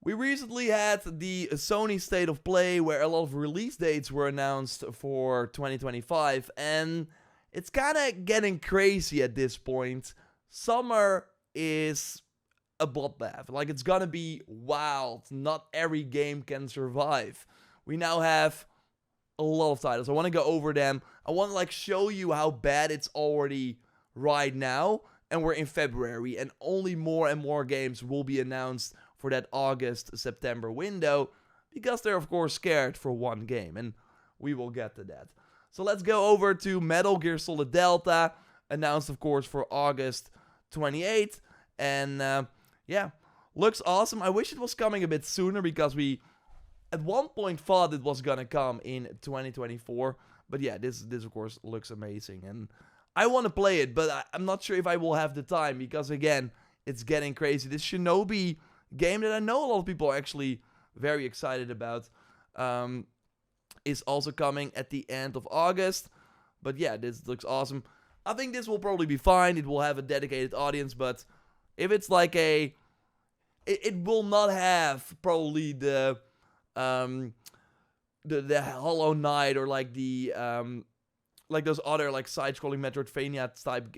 We recently had the Sony State of Play where a lot of release dates were announced for 2025, and it's kind of getting crazy at this point. Summer is a bloodbath. Like, it's gonna be wild. Not every game can survive. We now have a lot of titles. I want to go over them. I want to like show you how bad it's already right now, and we're in February, and only more and more games will be announced for that August-September window, because they're of course scared for one game, and we will get to that. So let's go over to Metal Gear Solid Delta, announced of course for August 28th, and yeah, looks awesome. I wish it was coming a bit sooner, because we at one point thought it was gonna come in 2024, but yeah, this of course looks amazing, and I want to play it, but I'm not sure if I will have the time, because again, it's getting crazy. This Shinobi game that I know a lot of people are actually very excited about is also coming at the end of August. But yeah, this looks awesome. I think this will probably be fine. It will have a dedicated audience, but if it's like it will not have probably the Hollow Knight or like the like those other like side-scrolling Metroidvania type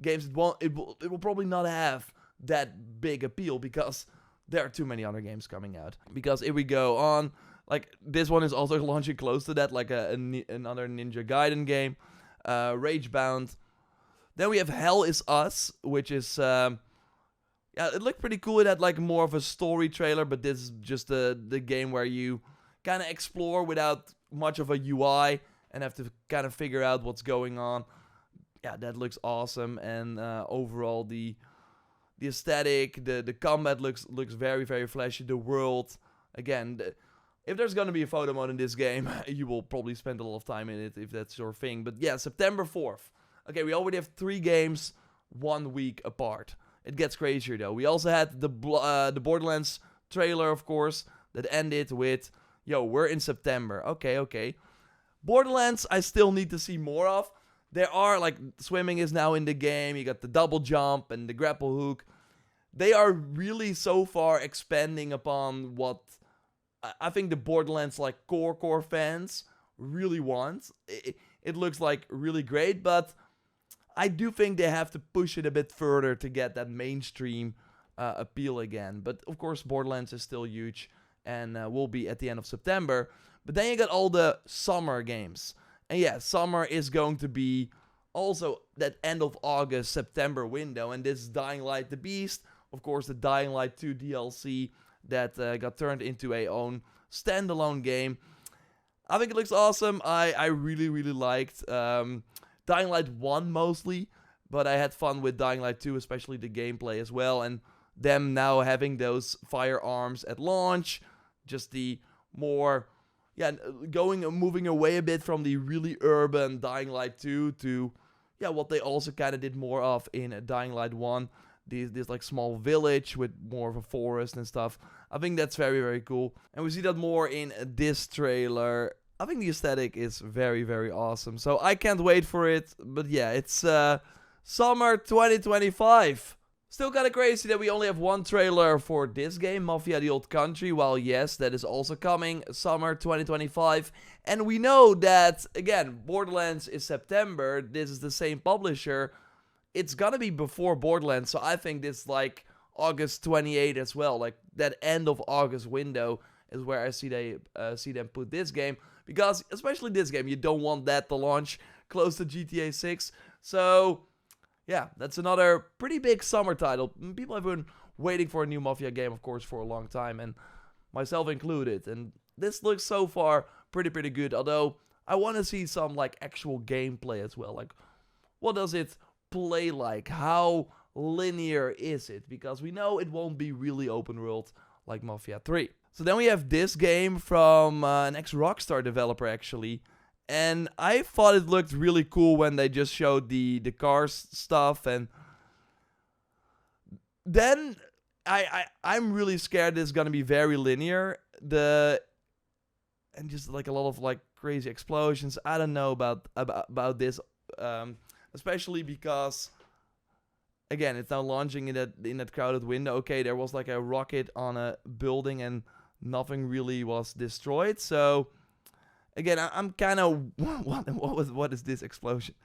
games. It will probably not have that big appeal, because there are too many other games coming out. Because if we go on, like this one is also launching close to that, like another Ninja Gaiden game, Ragebound. Then we have Hell Is Us, which is yeah, it looked pretty cool. It had like more of a story trailer, but this is just the game where you kind of explore without much of a UI and have to kind of figure out what's going on. Yeah, that looks awesome, and overall the aesthetic, the combat looks very, very flashy. The world, again, if there's gonna be a photo mode in this game, you will probably spend a lot of time in it if that's your thing. But yeah, September 4th. Okay, we already have 3 games 1 week apart. It gets crazier though. We also had the Borderlands trailer, of course, that ended with, yo, we're in September. Okay. Borderlands, I still need to see more of. There are, like, swimming is now in the game. You got the double jump and the grapple hook. They are really so far expanding upon what I think the Borderlands, like, core fans really want. It looks like really great, but I do think they have to push it a bit further to get that mainstream appeal again. But of course, Borderlands is still huge and will be at the end of September. But then you got all the summer games. And yeah, summer is going to be also that end of August, September window. And this is Dying Light the Beast. Of course, the Dying Light 2 DLC that got turned into a own standalone game. I think it looks awesome. I really, really liked Dying Light 1 mostly. But I had fun with Dying Light 2, especially the gameplay as well. And them now having those firearms at launch. Just the more... yeah, moving away a bit from the really urban Dying Light 2 to, yeah, what they also kind of did more of in Dying Light 1. This like small village with more of a forest and stuff. I think that's very, very cool. And we see that more in this trailer. I think the aesthetic is very, very awesome. So I can't wait for it. But yeah, it's summer 2025. Still kind of crazy that we only have 1 trailer for this game, Mafia The Old Country, while yes, that is also coming summer 2025. And we know that, again, Borderlands is September, this is the same publisher. It's gonna be before Borderlands, so I think this like August 28 as well. Like that end of August window is where I see them put this game. Because, especially this game, you don't want that to launch close to GTA 6. So... yeah, that's another pretty big summer title. People have been waiting for a new Mafia game, of course, for a long time, and myself included. And this looks so far pretty good, although I want to see some, like, actual gameplay as well. Like, what does it play like? How linear is it? Because we know it won't be really open world like Mafia 3. So then we have this game from an ex-Rockstar developer, actually. And I thought it looked really cool when they just showed the cars stuff, and then I'm really scared it's gonna be very linear. And just like a lot of like crazy explosions. I don't know about this, especially because again, it's now launching in that crowded window. Okay, there was like a rocket on a building and nothing really was destroyed. So again, I'm kind of what is this explosion?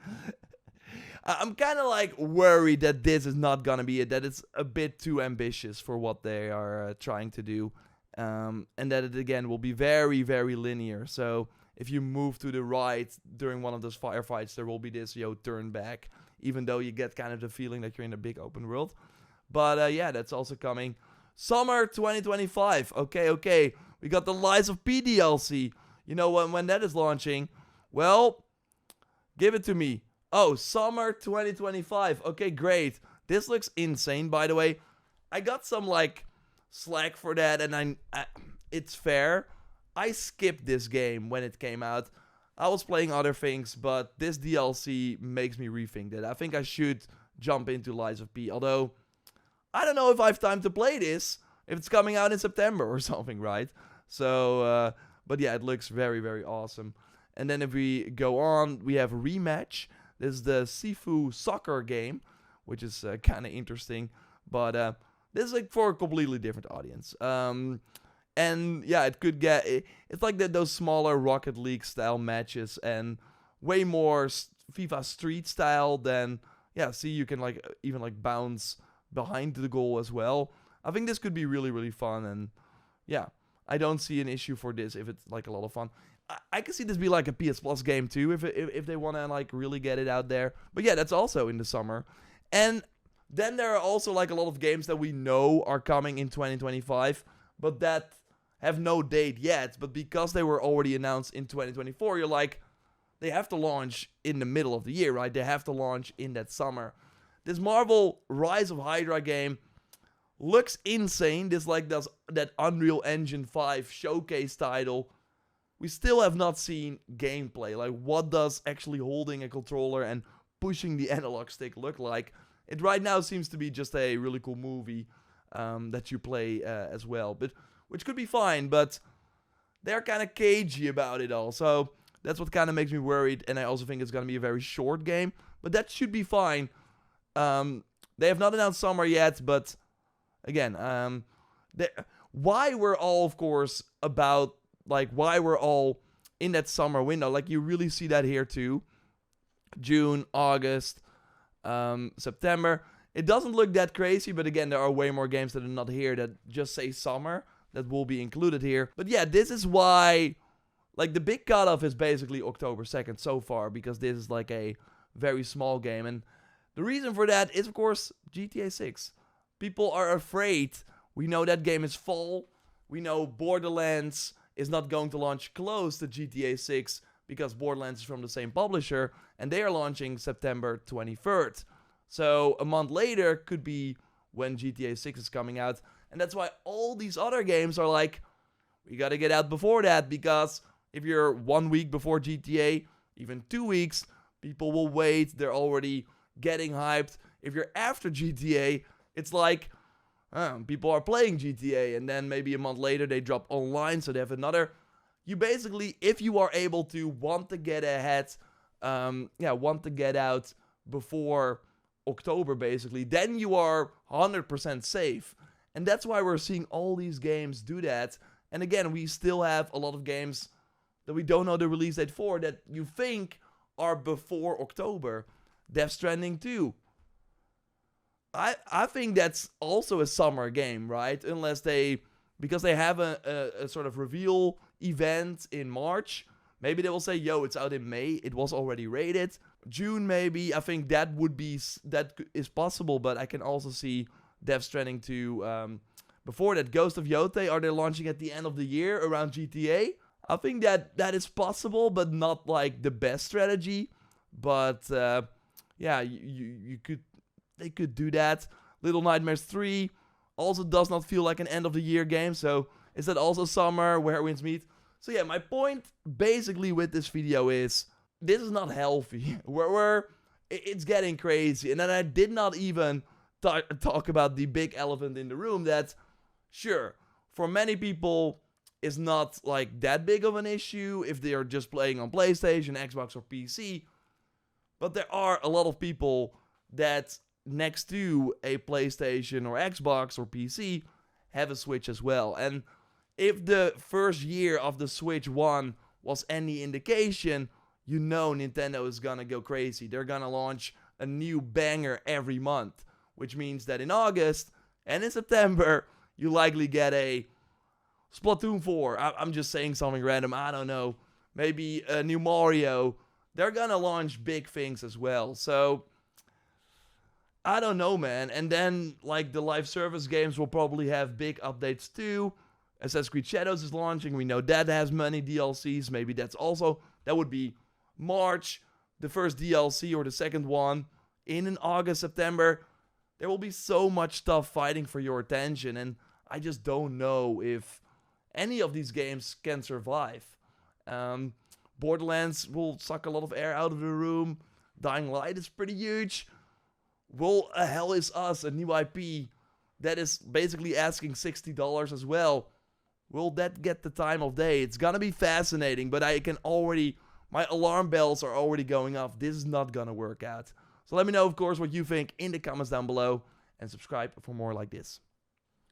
I'm kind of like worried that this is not gonna be it. That it's a bit too ambitious for what they are trying to do, and that it again will be very, very linear. So if you move to the right during one of those firefights, there will be this turn back, even though you get kind of the feeling that you're in a big open world. But yeah, that's also coming. Summer 2025. Okay. We got the Lies of P DLC. You know when that is launching? Well, give it to me. Oh, summer 2025. Okay, great. This looks insane, by the way. I got some like slack for that, and it's fair. I skipped this game when it came out. I was playing other things, but this DLC makes me rethink that. I think I should jump into Lies of P. Although, I don't know if I have time to play this, if it's coming out in September or something, right? So, but yeah, it looks very, very awesome. And then if we go on, we have Rematch. This is the Sifu soccer game, which is kind of interesting. But this is like for a completely different audience. And yeah, it could get... It's like those smaller Rocket League style matches and way more FIFA Street style than... Yeah, see, you can like even like bounce behind the goal as well. I think this could be really, really fun. And yeah, I don't see an issue for this if it's like a lot of fun. I can see this be like a PS Plus game too if they want to like really get it out there. But yeah, that's also in the summer. And then there are also like a lot of games that we know are coming in 2025, but that have no date yet. But because they were already announced in 2024, you're like, they have to launch in the middle of the year, right? They have to launch in that summer. This Marvel Rise of Hydra game looks insane. This like that Unreal Engine 5 showcase title. We still have not seen gameplay. Like, what does actually holding a controller and pushing the analog stick look like? It right now seems to be just a really cool movie that you play as well, but which could be fine. But they're kind of cagey about it all, so that's what kind of makes me worried. And I also think it's gonna be a very short game, but that should be fine. They have not announced summer yet, but again, why we're all, of course, about. Like, why we're all in that summer window. Like, you really see that here, too. June, August, September. It doesn't look that crazy, but again, there are way more games that are not here that just say summer that will be included here. But yeah, this is why, like, the big cutoff is basically October 2nd so far, because this is, like, a very small game. And the reason for that is, of course, GTA 6. People are afraid. We know that game is fall. We know Borderlands is not going to launch close to GTA 6 because Borderlands is from the same publisher and they are launching September 23rd. So a month later could be when GTA 6 is coming out. And that's why all these other games are like, we gotta get out before that, because if you're 1 week before GTA, even 2 weeks, people will wait. They're already getting hyped. If you're after GTA, it's like, people are playing GTA, and then maybe a month later they drop online, so they have another. You basically, if you are able to want to get ahead, want to get out before October, basically, then you are 100% safe. And that's why we're seeing all these games do that. And again, we still have a lot of games that we don't know the release date for that you think are before October. Death Stranding 2. I think that's also a summer game, right? Unless because they have a sort of reveal event in March. Maybe they will say, yo, it's out in May. It was already rated. June, maybe. I think that is possible, but I can also see Death Stranding 2. Before that, Ghost of Yotei, are they launching at the end of the year around GTA? I think that is possible, but not like the best strategy. But yeah, they could do that. Little Nightmares 3 also does not feel like an end of the year game. So is that also summer where winds meet? So yeah, my point basically with this video is this is not healthy. It's getting crazy. And then I did not even talk about the big elephant in the room that, sure, for many people is not like that big of an issue if they are just playing on PlayStation, Xbox, or PC. But there are a lot of people that next to a PlayStation or Xbox or PC, have a Switch as well. And if the first year of the Switch 1 was any indication, you know Nintendo is gonna go crazy. They're gonna launch a new banger every month, which means that in August and in September, you likely get a Splatoon 4. I'm just saying something random, I don't know. Maybe a new Mario. They're gonna launch big things as well. So, I don't know, man. And then, like, the live service games will probably have big updates too. Assassin's Creed Shadows is launching. We know that has many DLCs. Maybe that would be March, the first DLC or the second one. In August, September, there will be so much stuff fighting for your attention. And I just don't know if any of these games can survive. Borderlands will suck a lot of air out of the room. Dying Light is pretty huge. Will Hell Is Us, a new IP that is basically asking $60 as well, will that get the time of day? It's gonna be fascinating, but my alarm bells are already going off. This is not gonna work out. So let me know, of course, what you think in the comments down below, and subscribe for more like this.